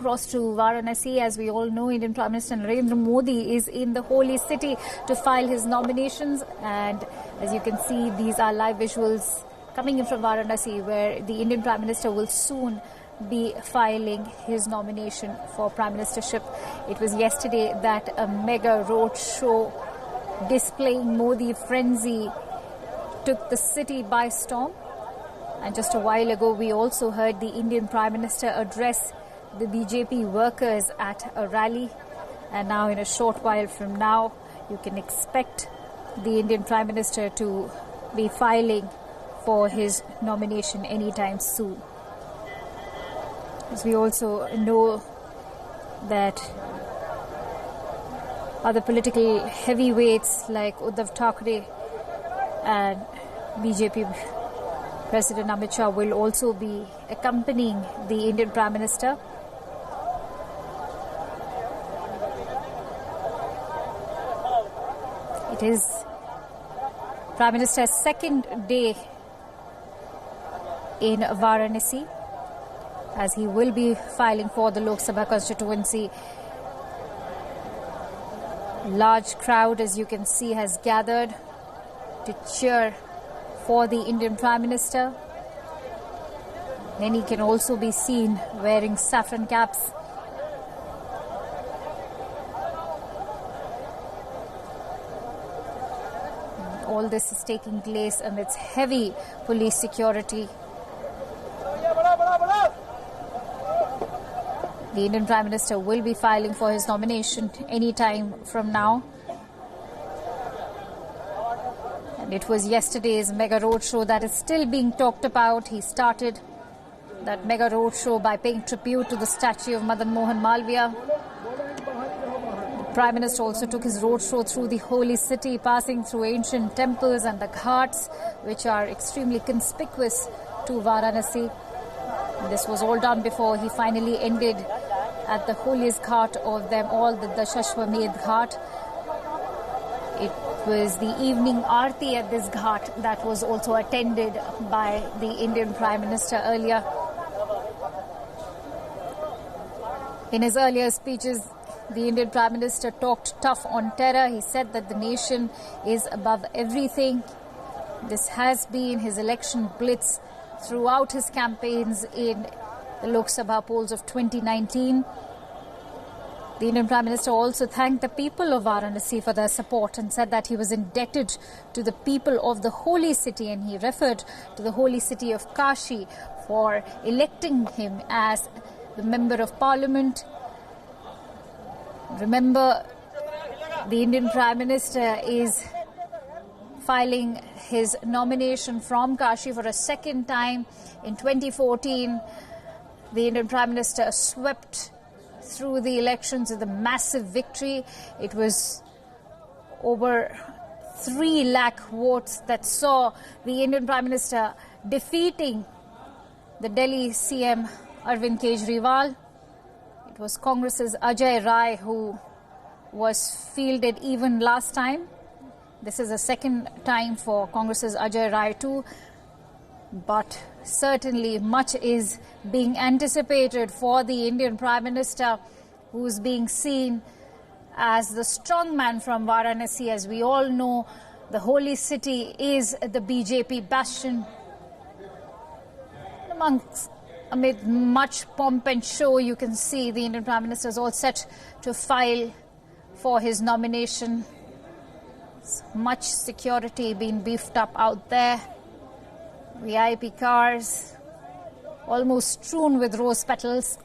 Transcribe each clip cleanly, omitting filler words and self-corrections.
across to Varanasi. As we all know, Indian Prime Minister Narendra Modi is in the holy city to file his nominations. And as you can see, these are live visuals coming in from Varanasi, where the Indian Prime Minister will soon be filing his nomination for Prime Ministership. It was yesterday that a mega road show displaying Modi frenzy took the city by storm. And just a while ago, we also heard the Indian Prime Minister address the BJP workers at a rally. And now, in a short while from now, you can expect the Indian Prime Minister to be filing for his nomination anytime soon. As we also know that other political heavyweights like Uddhav Thackeray and BJP President Amit Shah will also be accompanying the Indian Prime Minister. It is Prime Minister's second day in Varanasi, as he will be filing for the Lok Sabha constituency. Large crowd, as you can see, has gathered to cheer for the Indian Prime Minister. Many can also be seen wearing saffron caps. All this is taking place amidst heavy police security. The Indian Prime Minister will be filing for his nomination any time from now. And it was yesterday's mega roadshow that is still being talked about. He started that mega roadshow by paying tribute to the statue of Madan Mohan Malviya. The Prime Minister also took his roadshow through the holy city, passing through ancient temples and the ghats, which are extremely conspicuous to Varanasi. This was all done before he finally ended at the holiest ghat of them all, the Dashashwamedh Ghat. It was the evening aarti at this ghat that was also attended by the Indian Prime Minister earlier. In his earlier speeches, the Indian Prime Minister talked tough on terror. He said that the nation is above everything. This has been his election blitz throughout his campaigns in the Lok Sabha polls of 2019. The Indian Prime Minister also thanked the people of Varanasi for their support and said that he was indebted to the people of the holy city, and he referred to the holy city of Kashi for electing him as the Member of Parliament. Remember, the Indian Prime Minister is filing his nomination from Kashi for a second time. In 2014, the Indian Prime Minister swept through the elections with a massive victory. It was over 3 lakh votes that saw the Indian Prime Minister defeating the Delhi CM Arvind Kejriwal. It was Congress's Ajay Rai who was fielded even last time. This is the second time for Congress's Ajay Rai too. But certainly much is being anticipated for the Indian Prime Minister, who is being seen as the strong man from Varanasi. As we all know, the holy city is the BJP bastion. Amid much pomp and show, you can see the Indian Prime Minister is all set to file for his nomination. Much security being beefed up out there. VIP cars almost strewn with rose petals.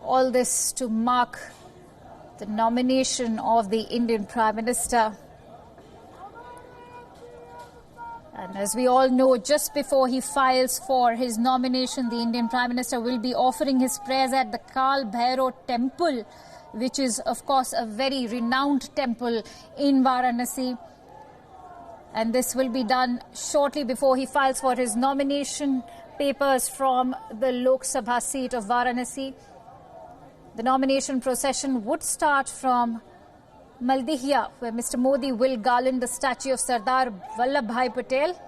All this to mark the nomination of the Indian Prime Minister. And as we all know, just before he files for his nomination, the Indian Prime Minister will be offering his prayers at the Kal Bhairav temple, which is, of course, a very renowned temple in Varanasi. And this will be done shortly before he files for his nomination papers from the Lok Sabha seat of Varanasi. The nomination procession would start from Maldihiya, where Mr. Modi will garland the statue of Sardar Vallabhbhai Patel.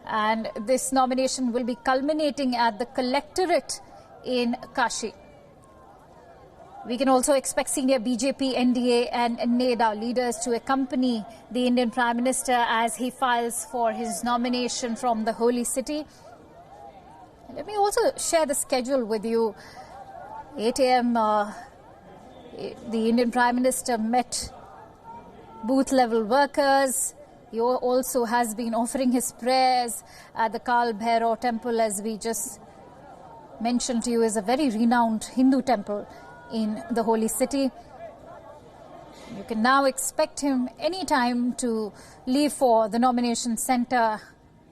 And this nomination will be culminating at the collectorate in Kashi. We can also expect senior BJP, NDA and NEDA leaders to accompany the Indian Prime Minister as he files for his nomination from the holy city. Let me also share the schedule with you. 8 a.m. The Indian Prime Minister met booth-level workers. He also has been offering his prayers at the Kal Bhairav temple, as we just mentioned to you, is a very renowned Hindu temple in the holy city. You can now expect him anytime to leave for the nomination center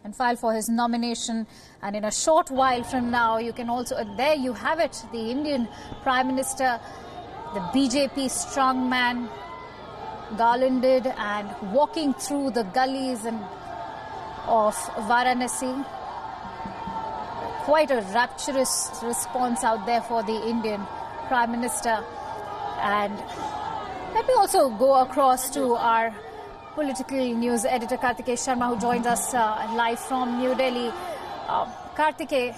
and file for his nomination. And in a short while from now, you can also, there you have it, the Indian Prime Minister, the BJP strongman, garlanded and walking through the gullies of Varanasi. Quite a rapturous response out there for the Indian Prime Minister. And let me also go across to our political news editor Kartikeya Sharma, who joins us live from New Delhi. Kartikeya,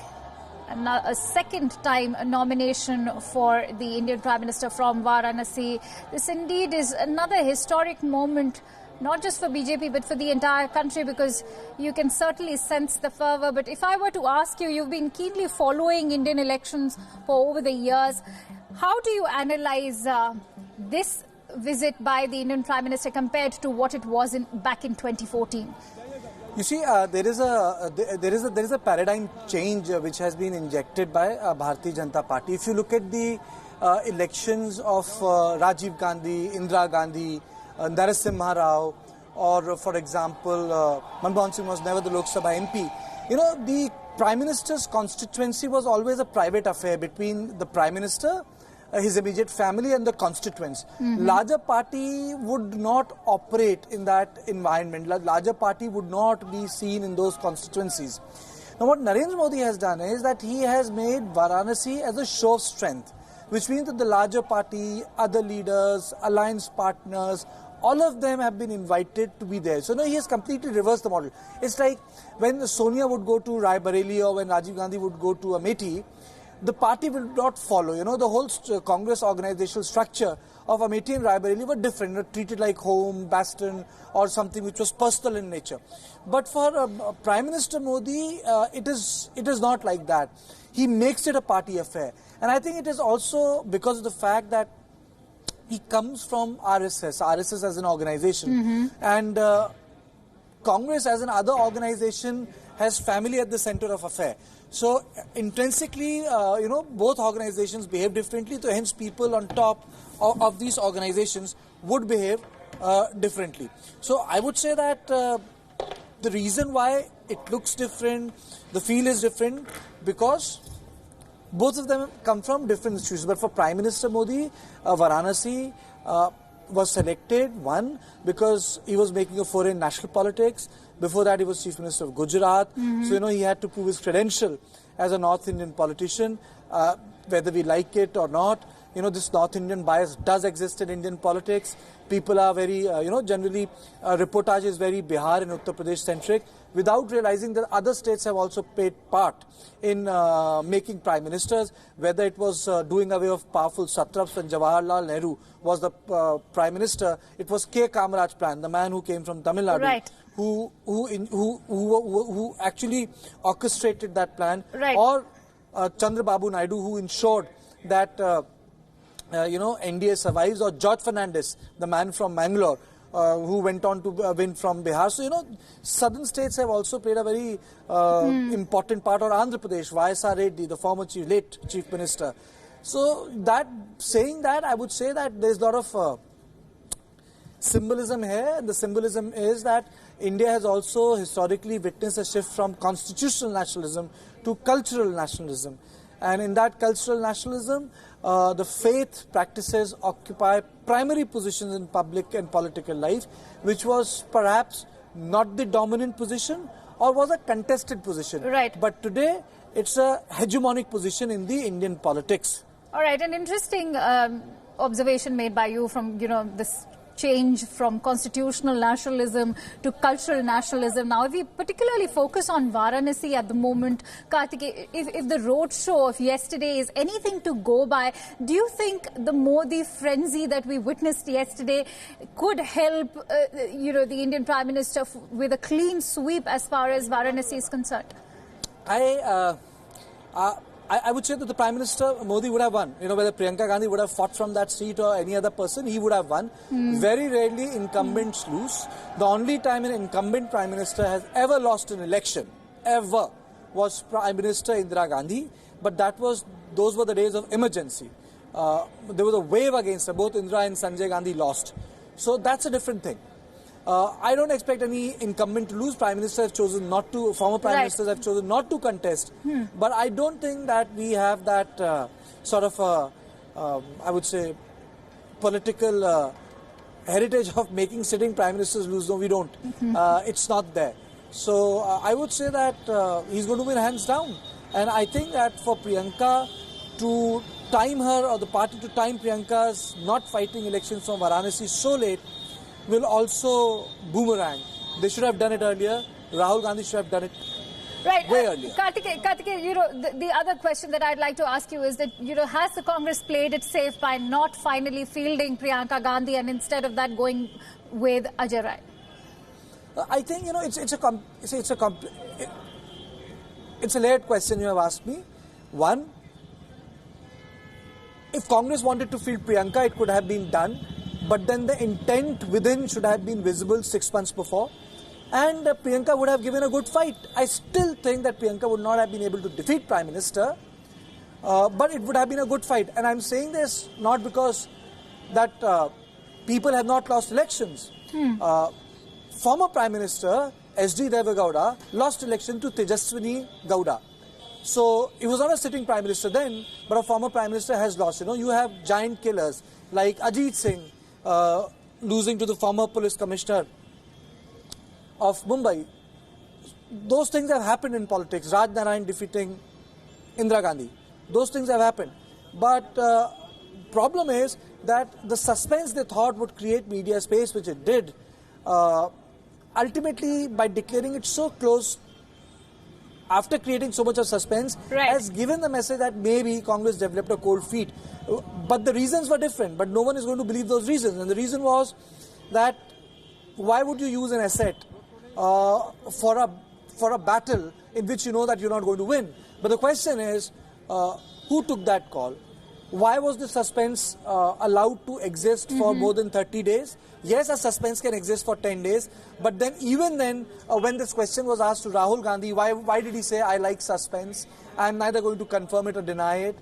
a second time nomination for the Indian Prime Minister from Varanasi. This indeed is another historic moment, not just for BJP but for the entire country, because you can certainly sense the fervour. But if I were to ask you, you've been keenly following Indian elections for over the years. How do you analyse this visit by the Indian Prime Minister compared to what it was back in 2014? You see, there is a paradigm change which has been injected by Bharatiya Janata Party. If you look at the elections of Rajiv Gandhi, Indira Gandhi, Narasimha Rao, or for example, Manmohan Singh was never the Lok Sabha MP. You know, the Prime Minister's constituency was always a private affair between the Prime Minister, his immediate family and the constituents. Larger party would not operate in that environment. Larger party would not be seen in those constituencies. Now what Narendra Modi has done is that he has made Varanasi as a show of strength, which means that the larger party, other leaders, alliance partners, all of them have been invited to be there. So now he has completely reversed the model. It's like when Sonia would go to Rai Bareli or when Rajiv Gandhi would go to Amethi, the party will not follow. You know, the whole Congress organizational structure of Amethi and Rai Bareli were different, treated like home, bastion or something which was personal in nature. But for Prime Minister Modi, it is not like that. He makes it a party affair. And I think it is also because of the fact that he comes from RSS as an organization. And Congress as another organization has family at the center of affair. So intrinsically, you know, both organizations behave differently. So hence people on top of these organizations would behave differently. So I would say that the reason why it looks different, the feel is different, because both of them come from different institutions. But for Prime Minister Modi, Varanasi was selected, one, because he was making a foray in national politics. Before that, he was Chief Minister of Gujarat. So, you know, he had to prove his credential as a North Indian politician, whether we like it or not. You know, this North Indian bias does exist in Indian politics. People are very, you know, generally, reportage is very Bihar and Uttar Pradesh centric, without realizing that other states have also played part in making prime ministers, whether it was doing away of powerful satraps when Jawaharlal Nehru was the prime minister. It was K. Kamaraj plan, the man who came from Tamil Nadu. Right. Who actually orchestrated that plan, right. Or Chandrababu Naidu, who ensured that you know, NDA survives, or George Fernandez, the man from Mangalore, who went on to win from Bihar. So, you know, southern states have also played a very important part, or Andhra Pradesh, YSR Reddy, the former late chief minister. So saying that, I would say that there's a lot of symbolism here, and the symbolism is that India has also historically witnessed a shift from constitutional nationalism to cultural nationalism. And in that cultural nationalism, the faith practices occupy primary positions in public and political life, which was perhaps not the dominant position or was a contested position. Right. But today, it's a hegemonic position in the Indian politics. All right, an interesting observation made by you from, you know, this change from constitutional nationalism to cultural nationalism. Now, if we particularly focus on Varanasi at the moment, Karthik, if the roadshow of yesterday is anything to go by, do you think the Modi frenzy that we witnessed yesterday could help, the Indian Prime Minister with a clean sweep as far as Varanasi is concerned? I would say that the Prime Minister Modi would have won. Whether Priyanka Gandhi would have fought from that seat or any other person, he would have won. Very rarely incumbents lose. The only time an incumbent Prime Minister has ever lost an election, ever, was Prime Minister Indira Gandhi. But those were the days of emergency. There was a wave against her. Both Indira and Sanjay Gandhi lost. So that's a different thing. I don't expect any incumbent to lose. Prime Minister have chosen not to, former Prime Ministers have chosen not to contest. But I don't think that we have that I would say, political heritage of making sitting Prime Ministers lose. No, we don't. It's not there. So I would say that he's going to win hands down. And I think that for Priyanka to time her, or the party to time Priyanka's not fighting elections from Varanasi so late, will also boomerang. They should have done it earlier. Rahul Gandhi should have done it way earlier. Karthik, the other question that I'd like to ask you is that, has the Congress played it safe by not finally fielding Priyanka Gandhi and instead of that going with Ajay Rai? I think, it's a layered question you have asked me. One, if Congress wanted to field Priyanka, it could have been done. But then the intent within should have been visible 6 months before. And Priyanka would have given a good fight. I still think that Priyanka would not have been able to defeat Prime Minister. But it would have been a good fight. And I'm saying this not because that people have not lost elections. Former Prime Minister S.D. Deve Gowda lost election to Tejaswini Gowda. So he was not a sitting Prime Minister then, but a former Prime Minister has lost. You have giant killers like Ajit Singh, losing to the former police commissioner of Mumbai. Those things have happened in politics. Raj Narayan defeating Indira Gandhi. Those things have happened. But problem is that the suspense they thought would create media space, which it did, ultimately by declaring it so close, after creating so much of suspense, has given the message that maybe Congress developed a cold feet. But the reasons were different. But no one is going to believe those reasons. And the reason was that why would you use an asset for a battle in which you know that you're not going to win? But the question is, who took that call? Why was the suspense allowed to exist for more than 30 days? Yes, a suspense can exist for 10 days. But then even then, when this question was asked to Rahul Gandhi, why did he say, I like suspense? I'm neither going to confirm it or deny it.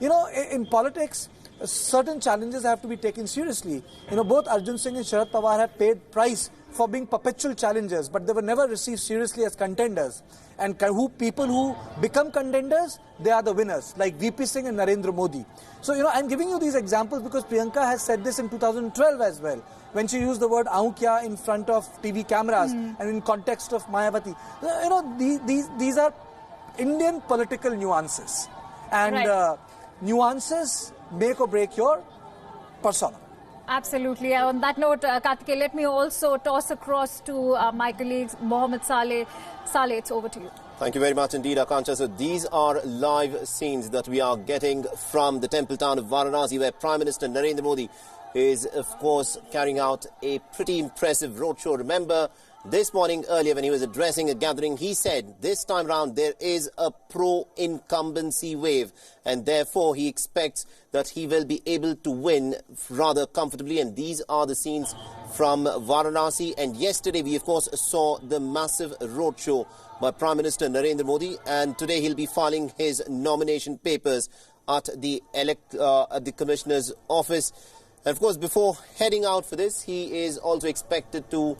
In politics, certain challenges have to be taken seriously. Both Arjun Singh and Sharad Pawar have paid price for being perpetual challengers, but they were never received seriously as contenders. And people who become contenders, they are the winners, like VP Singh and Narendra Modi. So, I'm giving you these examples because Priyanka has said this in 2012 as well, when she used the word "aun kya" in front of TV cameras and in context of Mayawati. These are Indian political nuances. And nuances make or break your persona. Absolutely. On that note, Karthik, let me also toss across to my colleague Mohammed Saleh. Saleh, it's over to you. Thank you very much indeed, Akansha. So these are live scenes that we are getting from the temple town of Varanasi, where Prime Minister Narendra Modi is, of course, carrying out a pretty impressive roadshow. Remember, this morning earlier when he was addressing a gathering, he said this time round there is a pro-incumbency wave and therefore he expects that he will be able to win rather comfortably. And these are the scenes from Varanasi. And yesterday we of course saw the massive roadshow by Prime Minister Narendra Modi, and today he'll be filing his nomination papers at the Commissioner's office. And of course, before heading out for this, he is also expected to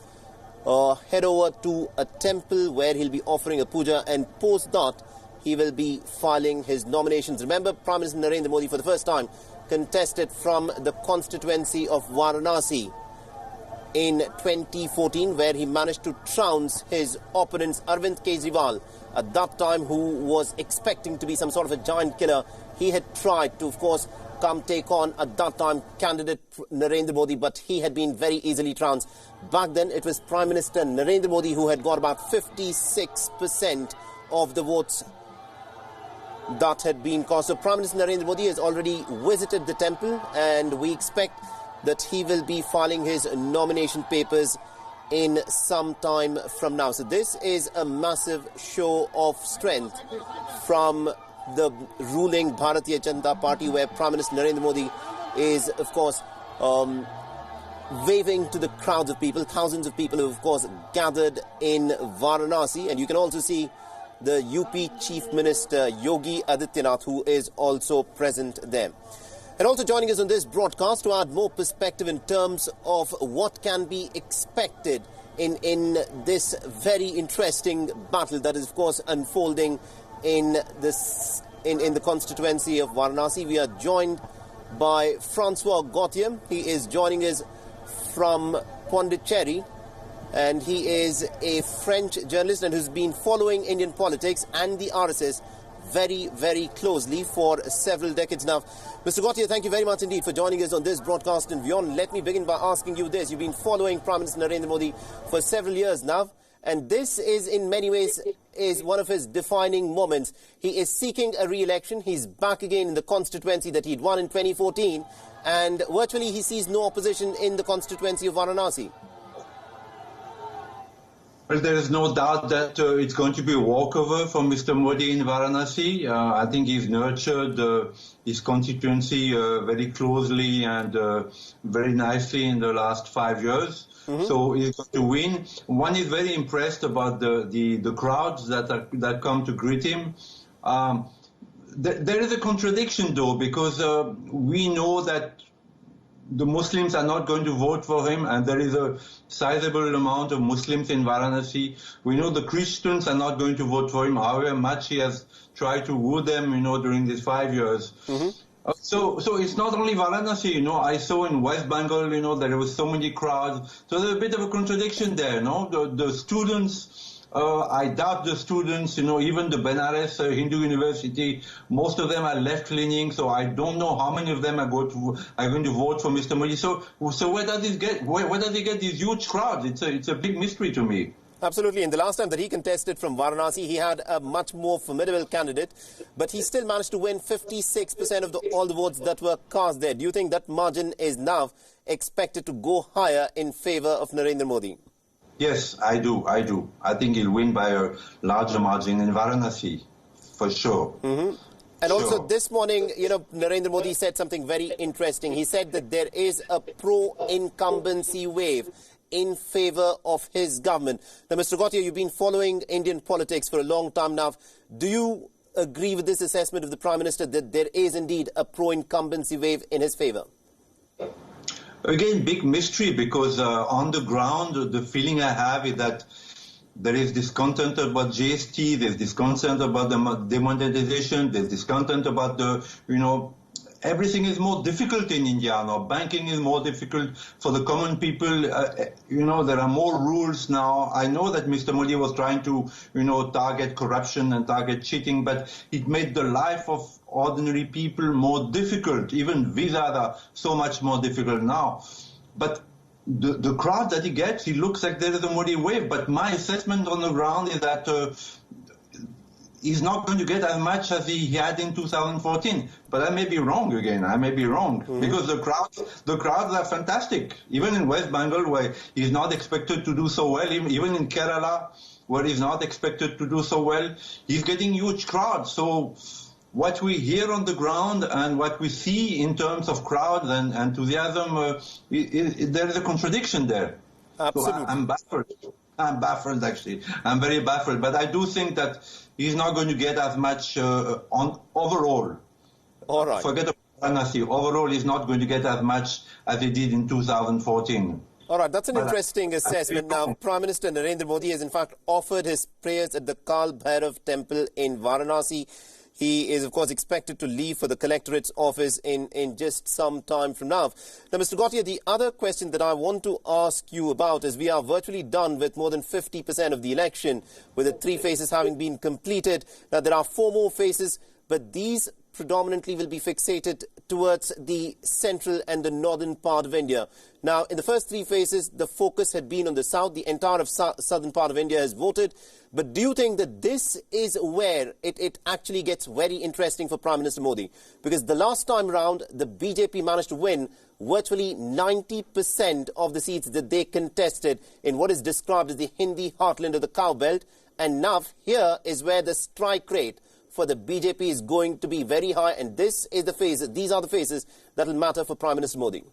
head over to a temple where he'll be offering a puja, and post that he will be filing his nominations. Remember, Prime Minister Narendra Modi for the first time contested from the constituency of Varanasi in 2014, where he managed to trounce his opponent Arvind Kejriwal. At that time, who was expecting to be some sort of a giant killer, he had tried to, of course, come take on, at that time, candidate Narendra Modi, but he had been very easily trounced. Back then, it was Prime Minister Narendra Modi who had got about 56% of the votes that had been cast. So Prime Minister Narendra Modi has already visited the temple, and we expect that he will be filing his nomination papers in some time from now. So this is a massive show of strength from the ruling Bharatiya Janata Party, where Prime Minister Narendra Modi is, of course, waving to the crowds of people, thousands of people who, of course, gathered in Varanasi. And you can also see the UP Chief Minister Yogi Adityanath, who is also present there. And also joining us on this broadcast to add more perspective in terms of what can be expected in this very interesting battle that is, of course, unfolding in the constituency of Varanasi. We are joined by Francois Gauthier. He is joining us from Pondicherry, and he is a French journalist and who's been following Indian politics and the RSS very, very closely for several decades now. Mr. Gauthier, thank you very much indeed for joining us on this broadcast in WION. Let me begin by asking you this. You've been following Prime Minister Narendra Modi for several years now, and this is in many ways is one of his defining moments. He is seeking a re-election. He's back again in the constituency that he'd won in 2014, and virtually he sees no opposition in the constituency of Varanasi. Well, there is no doubt that it's going to be a walkover for Mr. Modi in Varanasi. I think he's nurtured his constituency very closely and very nicely in the last 5 years. Mm-hmm. So he's going to win. One is very impressed about the crowds that come to greet him. There is a contradiction, though, because we know that the Muslims are not going to vote for him, and there is a sizable amount of Muslims in Varanasi. We know the Christians are not going to vote for him, however much he has tried to woo them, during these 5 years. Mm-hmm. So it's not only Varanasi, I saw in West Bengal, there was so many crowds. So there's a bit of a contradiction there, The students, I doubt the students, even the Benares Hindu University, most of them are left-leaning, so I don't know how many of them are going to vote for Mr. Modi. So where does he get these huge crowds? It's a big mystery to me. Absolutely. And the last time that he contested from Varanasi, he had a much more formidable candidate, but he still managed to win 56% of all the votes that were cast there. Do you think that margin is now expected to go higher in favor of Narendra Modi? Yes, I do. I think he'll win by a larger margin in Varanasi, for sure. Mm-hmm. And also this morning, Narendra Modi said something very interesting. He said that there is a pro-incumbency wave in favor of his government. Now, Mr. Gauthier, you've been following Indian politics for a long time now. Do you agree with this assessment of the Prime Minister that there is indeed a pro-incumbency wave in his favor? Again, big mystery, because on the ground, the feeling I have is that there is discontent about GST, there's discontent about the demonetization, there's discontent about everything is more difficult in India now. Banking is more difficult for the common people. There are more rules now. I know that Mr. Modi was trying to, target corruption and target cheating, but it made the life of ordinary people more difficult. Even visas are so much more difficult now. But the crowd that he gets, he looks like there is a Modi wave. But my assessment on the ground is that he's not going to get as much as he had in 2014. But I may be wrong again. Mm-hmm. Because the crowds are fantastic. Even in West Bengal, where he's not expected to do so well, even in Kerala, where he's not expected to do so well, he's getting huge crowds. So what we hear on the ground and what we see in terms of crowds and enthusiasm, there is a contradiction there. Absolutely. So I'm baffled, actually. I'm very baffled. But I do think that he's not going to get as much on overall. All right. Forget about Varanasi. Overall, he's not going to get as much as he did in 2014. All right, that's an interesting assessment. Now, Prime Minister Narendra Modi has in fact offered his prayers at the Kal Bhairav temple in Varanasi. He is, of course, expected to leave for the collectorate's office in just some time from now. Now, Mr. Gauthier, the other question that I want to ask you about is we are virtually done with more than 50% of the election, with the 3 phases having been completed. Now, there are 4 more phases, but these predominantly will be fixated towards the central and the northern part of India. Now, in the first three phases, the focus had been on the south. The entire of southern part of India has voted. But do you think that this is where it actually gets very interesting for Prime Minister Modi? Because the last time round, the BJP managed to win virtually 90% of the seats that they contested in what is described as the Hindi heartland of the cow belt. And now here is where the strike rate for the BJP is going to be very high. And this is the phase, these are the phases that will matter for Prime Minister Modi.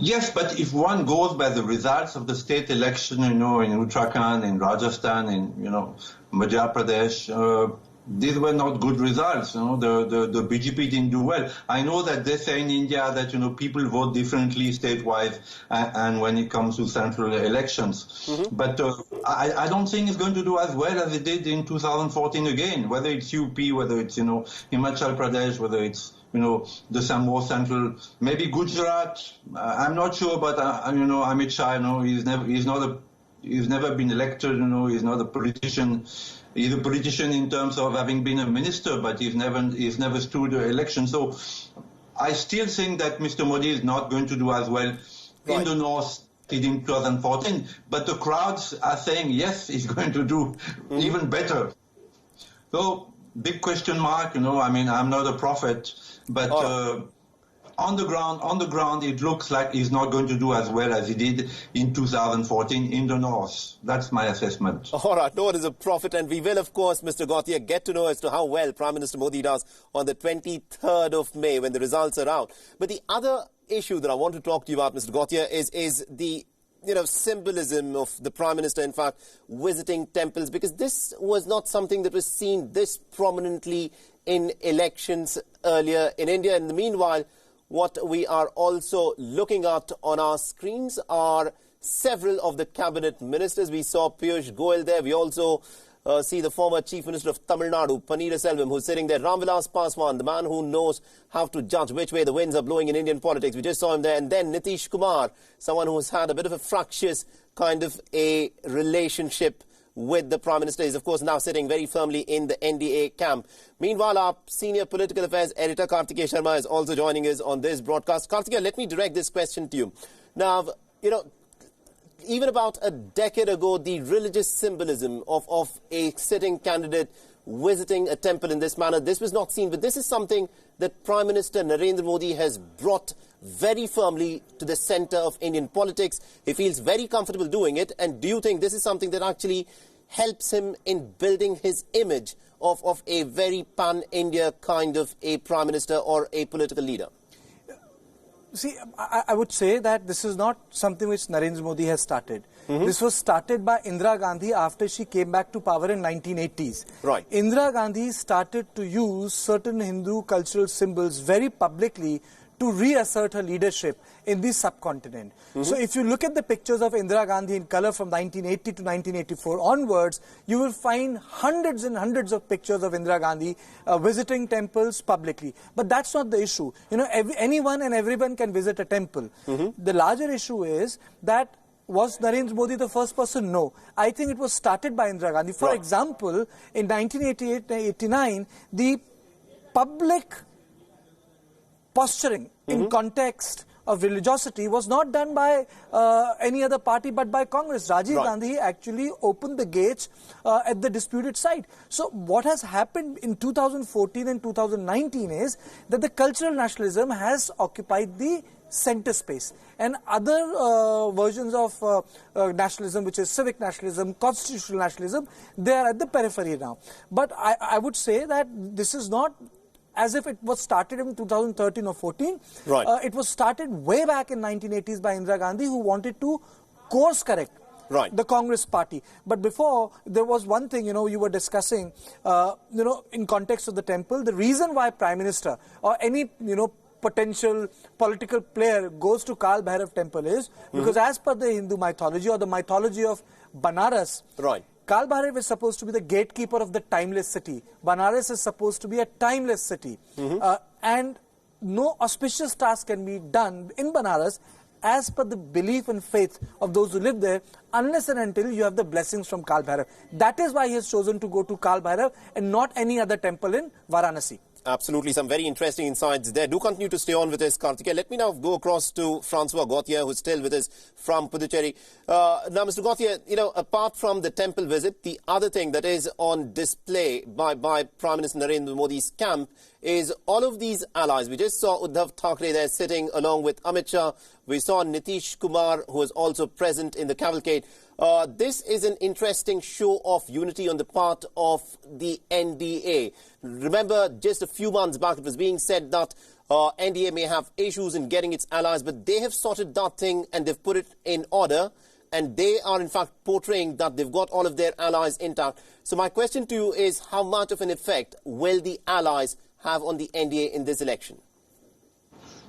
Yes, but if one goes by the results of the state election, in Uttarakhand, in Rajasthan, in, Madhya Pradesh, these were not good results. The BJP didn't do well. I know that they say in India that, people vote differently statewide and when it comes to central elections. Mm-hmm. But I don't think it's going to do as well as it did in 2014 again, whether it's UP, whether it's, Himachal Pradesh, whether it's, the some more central, maybe Gujarat. I'm not sure, but Amit Shah, he's never been elected. He's not a politician. He's a politician in terms of having been a minister, but he's never stood an election. So I still think that Mr. Modi is not going to do as well in the north in 2014. But the crowds are saying yes, he's going to do even better. So big question mark. I'm not a prophet. But on the ground, it looks like he's not going to do as well as he did in 2014 in the north. That's my assessment. All right, no one is a prophet, and we will, of course, Mr. Gautier, get to know as to how well Prime Minister Modi does on the 23rd of May when the results are out. But the other issue that I want to talk to you about, Mr. Gautier, is the symbolism of the Prime Minister, in fact, visiting temples, because this was not something that was seen this prominently in elections earlier in India. In the meanwhile, what we are also looking at on our screens are several of the cabinet ministers. We saw Piyush Goyal there. We also see the former Chief Minister of Tamil Nadu, Paneerselvam, who's sitting there. Ramvilas Paswan, the man who knows how to judge which way the winds are blowing in Indian politics. We just saw him there. And then Nitish Kumar, someone who's had a bit of a fractious kind of a relationship with the Prime Minister, is of course now sitting very firmly in the NDA camp. Meanwhile, our senior political affairs editor Kartikeya Sharma is also joining us on this broadcast. Kartikeya, let me direct this question to you. Now, even about a decade ago, the religious symbolism of a sitting candidate visiting a temple in this manner, this was not seen. But this is something that Prime Minister Narendra Modi has brought very firmly to the centre of Indian politics. He feels very comfortable doing it. And do you think this is something that actually helps him in building his image of a very pan-India kind of a Prime Minister or a political leader? See, I would say that this is not something which Narendra Modi has started. Mm-hmm. This was started by Indira Gandhi after she came back to power in 1980s. Right. Indira Gandhi started to use certain Hindu cultural symbols very publicly to reassert her leadership in the subcontinent. Mm-hmm. So if you look at the pictures of Indira Gandhi in color from 1980 to 1984 onwards, you will find hundreds and hundreds of pictures of Indira Gandhi visiting temples publicly. But that's not the issue. Anyone and everyone can visit a temple. Mm-hmm. The larger issue is that was Narendra Modi the first person? No. I think it was started by Indira Gandhi. For example, in 1988-89, the public posturing in context of religiosity was not done by any other party but by Congress. Rajiv Gandhi actually opened the gates at the disputed site. So what has happened in 2014 and 2019 is that the cultural nationalism has occupied the center space, and other versions of nationalism, which is civic nationalism, constitutional nationalism, they are at the periphery now. But I would say that this is not as if it was started in 2013 or 14. Right. It was started way back in 1980s by Indira Gandhi, who wanted to course correct the Congress party. But before, there was one thing, you were discussing, in context of the temple, the reason why Prime Minister or any, potential political player goes to Kal Bhairav temple is because as per the Hindu mythology or the mythology of Banaras, Kal Bhairav is supposed to be the gatekeeper of the timeless city. Banaras is supposed to be a timeless city. And no auspicious task can be done in Banaras as per the belief and faith of those who live there, unless and until you have the blessings from Kal Bhairav. That is why he has chosen to go to Kal Bhairav and not any other temple in Varanasi. Absolutely, some very interesting insights there. Do continue to stay on with us, Karthikeya. Let me now go across to Francois Gauthier, who's still with us from Puducherry. Now, Mr. Gauthier, apart from the temple visit, the other thing that is on display by Prime Minister Narendra Modi's camp is all of these allies. We just saw Uddhav Thackeray there sitting along with Amit Shah. We saw Nitish Kumar, who was also present in the cavalcade. This is an interesting show of unity on the part of the NDA. Remember, just a few months back, it was being said that NDA may have issues in getting its allies, but they have sorted that thing and they've put it in order. And they are, in fact, portraying that they've got all of their allies intact. So my question to you is, how much of an effect will the allies have on the NDA in this election?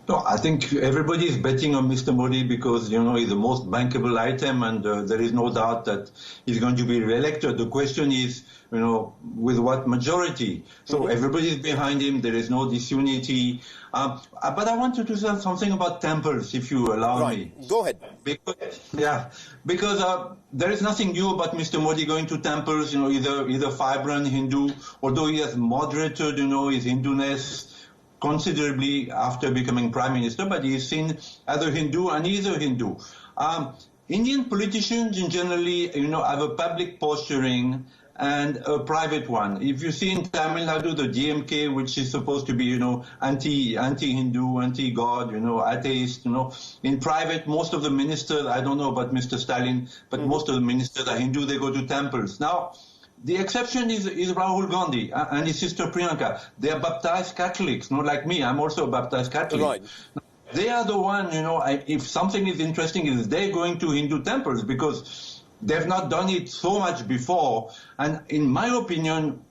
No, I think everybody is betting on Mr. Modi because, he's the most bankable item and there is no doubt that he's going to be re-elected. The question is, with what majority? So everybody is behind him. There is no disunity. But I wanted to say something about temples, if you allow me. Go ahead. Because there is nothing new about Mr. Modi going to temples, either vibrant Hindu, although he has moderated, his Hinduness considerably after becoming Prime Minister, but he is seen as a Hindu and he is a Hindu. Indian politicians in generally, have a public posturing and a private one. If you see in Tamil Nadu, the DMK, which is supposed to be, anti-Hindu, anti-God, atheist, in private, most of the ministers, I don't know about Mr. Stalin, but most of the ministers are Hindu, they go to temples. Now, the exception is Rahul Gandhi and his sister Priyanka. They are baptized Catholics, not like me. I'm also a baptized Catholic. Right. They are the one, if something is interesting, is they're going to Hindu temples because they've not done it so much before. And in my opinion,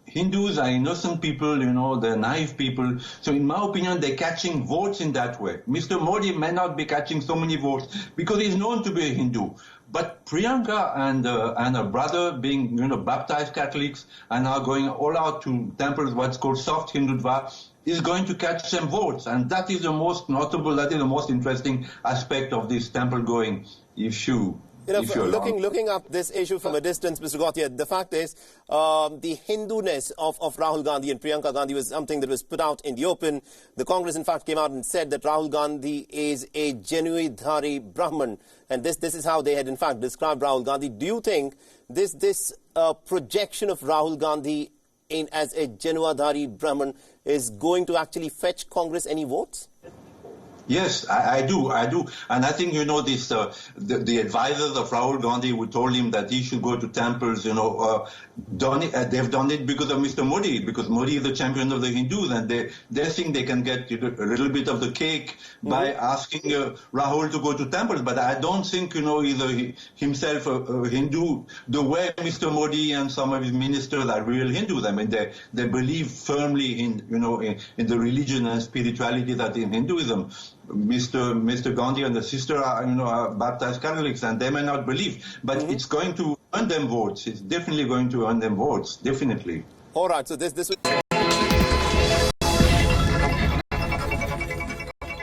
Hindus are innocent people, they're naive people. So in my opinion, they're catching votes in that way. Mr. Modi may not be catching so many votes because he's known to be a Hindu. But Priyanka and her brother being, baptized Catholics and are going all out to temples, what's called soft Hindutva, is going to catch some votes. And that is the most notable, that is the most interesting aspect of this temple going issue. Looking at this issue from a distance, Mr. Gauthier, the fact is the Hinduness of Rahul Gandhi and Priyanka Gandhi was something that was put out in the open. The Congress, in fact, came out and said that Rahul Gandhi is a Januidhari Brahman. And this is how they had, in fact, described Rahul Gandhi. Do you think this projection of Rahul Gandhi as a Januidhari Brahman is going to actually fetch Congress any votes? Yes, I do. And I think, this, the advisors of Rahul Gandhi who told him that he should go to temples, they've done it because of Mr. Modi, because Modi is the champion of the Hindus, and they think they can get a little bit of the cake by asking Rahul to go to temples. But I don't think, either himself a Hindu, the way Mr. Modi and some of his ministers are real Hindus. I mean, they believe firmly in the religion and spirituality that in Hinduism. Mr. Gandhi and the sister are baptized Catholics, and they may not believe, but it's going to earn them votes. It's definitely going to earn them votes, definitely. All right, so this